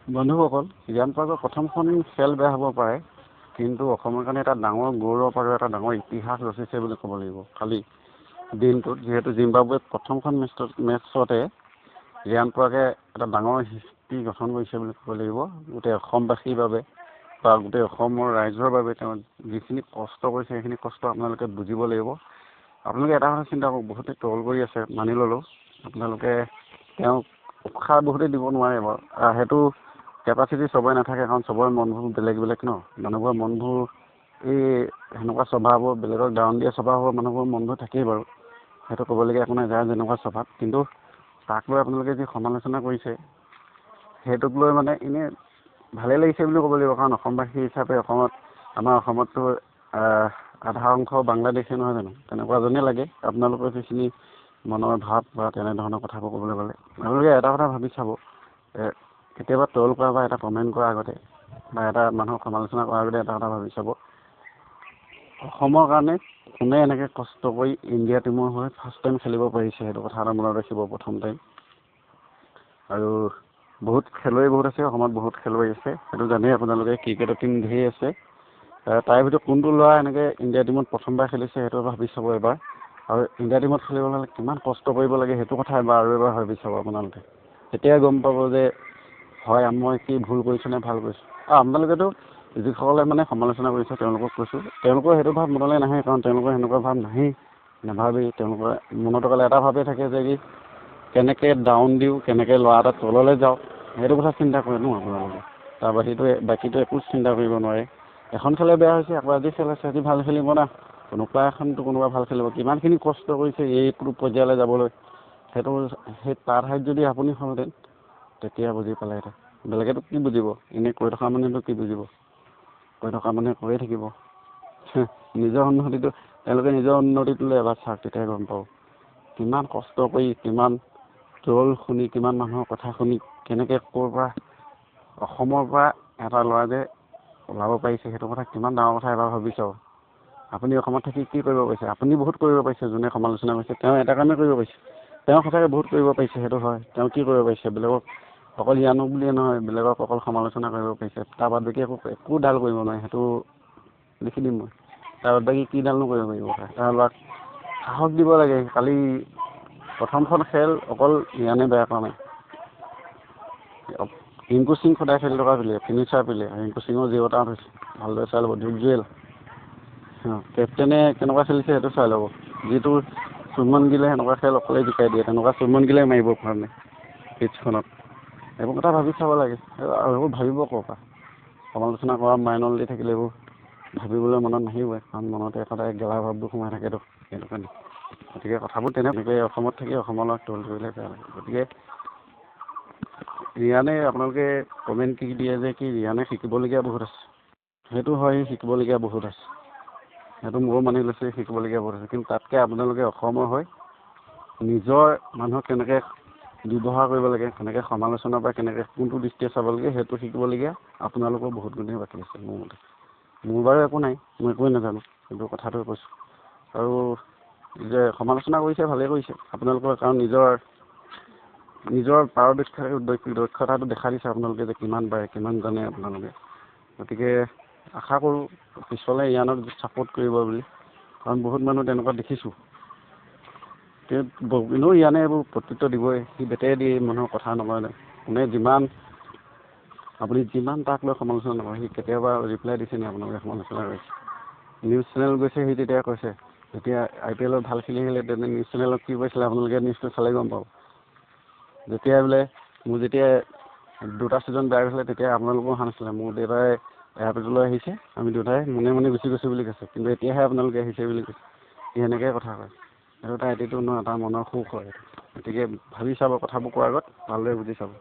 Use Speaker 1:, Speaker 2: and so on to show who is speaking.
Speaker 1: বন্ধুসকল, ৰিয়ান পৰাগৰ প্ৰথমখন খেল বেয়া হ'ব পাৰে, কিন্তু অসমৰ কাৰণে এটা ডাঙৰ গৌৰৱ আৰু এটা ডাঙৰ ইতিহাস ৰচিছে বুলি ক'ব লাগিব। খালি দিনটোত যিহেতু জিম্বাবুৱে প্ৰথমখন মেটছতে ৰিয়ান পৰাগে এটা ডাঙৰ হিষ্ট্ৰী গঠন কৰিছে বুলি ক'ব লাগিব। গোটেই অসমবাসীৰ বাবে বা গোটেই অসমৰ ৰাইজৰ বাবে তেওঁ যিখিনি কষ্ট কৰিছে সেইখিনি কষ্ট আপোনালোকে বুজিব লাগিব। আপোনালোকে এটা কথা চিন্তা কৰক, বহুতে ট্ৰল কৰি আছে, মানি ল'লোঁ। আপোনালোকে তেওঁক উৎসাহ বহুতে দিব নোৱাৰে বাৰু, সেইটো কেপাচিটি চবৰে নাথাকে, কাৰণ চবৰে মনবোৰ বেলেগ বেলেগ ন। মানুহবোৰৰ মনবোৰ এই সেনেকুৱা স্বভাৱৰ বেলেগক ডাউন দিয়া স্বভাৱৰ মানুহবোৰৰ মনবোৰ থাকেই বাৰু, সেইটো ক'বলগীয়া একো নাই, যাৰ যেনেকুৱা স্বভাৱ। কিন্তু তাক লৈ আপোনালোকে যি সমালোচনা কৰিছে সেইটোক লৈ মানে এনেই ভালেই লাগিছে বুলি ক'ব লাগিব, কাৰণ অসমবাসী হিচাপে আমাৰ অসমততো আধা অংশ বাংলাদেশী নহয় জানো, তেনেকুৱা যেনেই লাগে আপোনালোকৰ যিখিনি মনৰ ভাৱ বা তেনেধৰণৰ কথাবোৰ ক'বলৈ গ'লে। আপোনালোকে এটা কথা ভাবি চাব, কেতিয়াবা ট্ৰল কৰা বা এটা কমেণ্ট কৰাৰ আগতে বা এটা মানুহক সমালোচনা কৰাৰ আগতে এটা কথা ভাবি চাব, অসমৰ কাৰণে কোনে এনেকৈ কষ্ট কৰি ইণ্ডিয়া টীমৰ হৈ ফাৰ্ষ্ট টাইম খেলিব পাৰিছে, সেইটো কথা এটা মনত ৰাখিব প্ৰথম টাইম। আৰু বহুত খেলুৱৈ বহুত আছে, অসমত বহুত খেলুৱৈ আছে, সেইটো জানেই আপোনালোকে। ক্ৰিকেটৰ টীম ধেৰ আছে, তাৰ ভিতৰত কোনটো ল'ৰা এনেকৈ ইণ্ডিয়া টীমত প্ৰথমবাৰ খেলিছে সেইটো ভাবি চাব এবাৰ। আৰু ইণ্ডিয়া টীমত খেলিবলৈ হ'লে কিমান কষ্ট কৰিব লাগে সেইটো কথা এবাৰ ভাবি চাব আপোনালোকে। তেতিয়াই গম পাব যে হয় মই কি ভুল কৰিছোঁ নে ভাল কৰিছোঁ। আৰু আপোনালোকেতো যিসকলে মানে সমালোচনা কৰিছে তেওঁলোকক কৈছোঁ, তেওঁলোকৰ সেইটো ভাৱ মনলৈ নাহে, কাৰণ তেওঁলোকৰ সেনেকুৱা ভাৱ নাহেই, নাভাবেই। তেওঁলোকৰ মনত অকল এটা ভাৱেই থাকে যে কি কেনেকৈ ডাউন দিওঁ, কেনেকৈ ল'ৰা এটা তললৈ যাওঁ, সেইটো কথা চিন্তা কৰে ন আপোনালোকে। তাৰ বাকীটো একো চিন্তা কৰিব নোৱাৰে। এখন খেলে বেয়া হৈছে, আকৌ আজি খেল আছে, আজি ভাল খেলিব না, কোনোবা এখনতো কোনোবা ভাল খেলিব। কিমানখিনি কষ্ট কৰিছে এইটো পৰ্যায়লৈ যাবলৈ, সেইটো সেই তাৰ ঠাইত যদি আপুনি হ'লহেঁতেন তেতিয়া বুজি পালেহেঁতেন। বেলেগেতো কি বুজিব, এনেই কৈ থকা মানুহেতো কি বুজিব, কৈ থকা মানুহে কৈয়ে থাকিব। নিজৰ উন্নতিটো তেওঁলোকে নিজৰ উন্নতিটোলৈ এবাৰ চাওক, তেতিয়াই গম পাব কিমান কষ্ট কৰি, কিমান ট্ৰল শুনি, কিমান মানুহৰ কথা শুনি কেনেকৈ ক'ৰ পৰা অসমৰ পৰা এটা ল'ৰা যে ওলাব পাৰিছে, সেইটো কথা কিমান ডাঙৰ কথা এবাৰ ভাবি চাওক। আপুনি অসমত থাকি কি কৰিব পাৰিছে? আপুনি বহুত কৰিব পাৰিছে, যোনে সমালোচনা কৰিছে তেওঁ এটা কামেই কৰিব পাৰিছে, তেওঁ সঁচাকৈ বহুত কৰিব পাৰিছে, সেইটো হয়। তেওঁ কি কৰিব পাৰিছে? বেলেগক অকল ৰিয়ানক বুলিয়ে নহয়, বেলেগক অকল সমালোচনা কৰিব পাৰিছে, তাৰ বাদ বাকী একো ডাল কৰিব নোৱাৰে, সেইটো লিখি দিম মই। তাৰ বাদ বাকী কি ডালনো কৰিব পাৰিব? তাৰ ল'ৰাক সাহস দিব লাগে। কালি প্ৰথমখন খেল অকল ৰিয়ানে বেয়া কৰা নাই, ৰিংকু সিং সদায় খেলি থকা প্লেয়াৰ, ফিনিচাৰ প্লেয়াৰ। ৰিংকু সিঙৰ 0 এটা হৈছে, ভালদৰে চাই ল'ব। ডিপজুৱেল কেপ্টেইনে কেনেকুৱা খেলিছে সেইটো চাই ল'ব। যিটো চুমন গিলে সেনেকুৱা খেল অকলে জিকাই দিয়ে, তেনেকুৱা চুমন গিলে মাৰিব পৰা নাই পিটছখনত। এইবোৰ কথা ভাবি চাব লাগে। আৰু এইবোৰ ভাবিব ক'ৰ পৰা? সমালোচনা কৰা মাইনল দি থাকিলে এইবোৰ ভাবিবলৈ মনত নাহিবই, কাৰণ মনতে সদায় গেলা ভাৱবোৰ সোমাই থাকেতো, সেইটো কাৰণে। গতিকে কথাবোৰ তেনেকৈ অসমত থাকি অসমৰ লগত ট্ৰল কৰিলে বেয়া লাগে। গতিকে ৰিয়ানে আপোনালোকে কমেণ্ট কি দিয়ে যে কি ৰিয়ানে শিকিবলগীয়া বহুত আছে, সেইটো হয়, শিকিবলগীয়া বহুত আছে, সেইটো ময়ো মানি লৈছোঁ, শিকিবলগীয়া বহুত আছে। কিন্তু তাতকৈ আপোনালোকে অসমৰ হৈ নিজৰ মানুহক কেনেকৈ ব্যৱহাৰ কৰিব লাগে, কেনেকৈ সমালোচনাৰ পৰা কেনেকৈ কোনটো দৃষ্টিয়ে চাব লাগে, সেইটো শিকিবলগীয়া আপোনালোকৰ বহুত গুণেই বাকী আছে মোৰ মতে। মোৰ বাৰু একো নাই, মই একোৱেই নাজানো, কিন্তু কথাটো কৈছোঁ। আৰু যে সমালোচনা কৰিছে ভালেই কৰিছে আপোনালোকৰ, কাৰণ নিজৰ দক্ষতাটো দেখা দিছে আপোনালোকে যে কিমান পাৰে, কিমান জানে আপোনালোকে। গতিকে আশা কৰোঁ পিছলৈ ৰিয়ানক ছাপোৰ্ট কৰিব বুলি, কাৰণ বহুত মানুহ তেনেকুৱা দেখিছোঁ। কিন্তু ৰিয়ানে এইবোৰ প্ৰত্যুত্তৰ দিবই, সি বেটেৰে দি মানুহৰ কথা নকৰে। কোনে আপুনি যিমান তাক লৈ সমালোচনা নকৰে, সি কেতিয়াবা ৰিপ্লাই দিছে নি আপোনালোকে সমালোচনা কৰিছে? নিউজ চেনেল গৈছে, সি তেতিয়া কৈছে, যেতিয়া IPL ভাল খেলি আহিলে তেনে নিউজ চেনেলত কি কৈছিলে আপোনালোকে নিউজটো চালে গম পাব। যেতিয়া বোলে মোৰ যেতিয়া 2টা ছিজন বেয়া হৈছিলে তেতিয়া আপোনালোকো অহা নাছিলে, মোৰ দেউতাই এয়াৰপৰ্টলৈ আহিছে, আমি দুটাই মনে গুচি গৈছোঁ বুলি কৈছে, কিন্তু এতিয়াহে আপোনালোকে আহিছে বুলি কৈছে। সি সেনেকৈ কথা কয়, সেইটো এটা এটিটিউড নহয়, এটা মনৰ সুখ হয়। গতিকে ভাবি চাব, কথাবোৰ কোৱাৰ আগত ভালদৰে বুজি চাব।